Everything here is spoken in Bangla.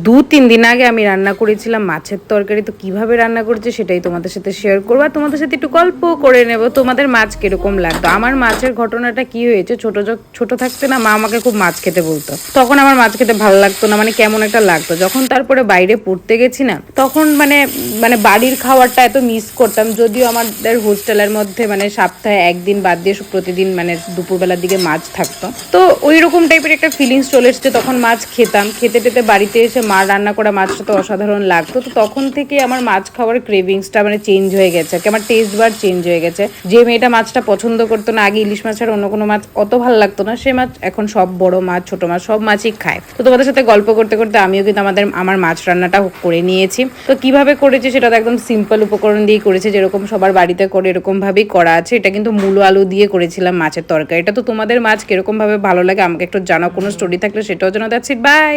2-3 দিন আগে আমি রান্না করেছিলাম মাছের তরকারি। তো কিভাবে রান্না করেছি সেটাই তোমাদের সাথে শেয়ার করবো, আর তোমাদের সাথে একটু গল্প করে নেব তোমাদের মাছ কিরকম লাগতো। আমার মাছের ঘটনাটা কি হয়েছে, ছোট থাকতে না মা আমাকে খুব মাছ খেতে বলতো। তখন আমার মাছ খেতে ভালো লাগতো না, মানে কেমন একটা লাগতো। যখন তারপরে বাইরে পড়তে গেছি না, তখন মানে মানে বাড়ির খাবারটা এত মিস করতাম। যদিও আমাদের হোস্টেলের মধ্যে মানে সপ্তাহে একদিন বাদ দিয়ে প্রতিদিন মানে দুপুরবেলার দিকে মাছ থাকতো, তো ওই রকম টাইপের একটা ফিলিংস চলে এসছে। তখন মাছ খেতাম, খেতে টেতে বাড়িতে এসে মা রান্না করা মাছটা তো অসাধারণ লাগতো। তো তখন থেকে আমার মাছ খাওয়ার ক্রেভিংসটা মানে চেঞ্জ হয়ে গেছে, আমার টেস্ট বার চেঞ্জ হয়ে গেছে। যে মেয়েটা মাছটা পছন্দ করতো না আগে, ইলিশ মাছ আর অন্য কোনো মাছ অত ভালো লাগতো না, সে মাছ এখন সব বড় মাছ ছোট মাছ সব মাছই খায়। তো তোমাদের সাথে গল্প করতে করতে আমিও কিন্তু আমার মাছ রান্নাটা করে নিয়েছি। তো কিভাবে করেছি সেটা তো একদম সিম্পল উপকরণ দিয়ে করেছি, যেরকম সবার বাড়িতে করে এরকম ভাবেই করা আছে। এটা কিন্তু মূলো আলু দিয়ে করেছিলাম মাছের তরকারি। এটা তো তোমাদের মাছ কিরকম ভাবে ভালো লাগে আমাকে একটু জানাও, কোনো স্টোরি থাকলে সেটাও জানাও। That's it, by.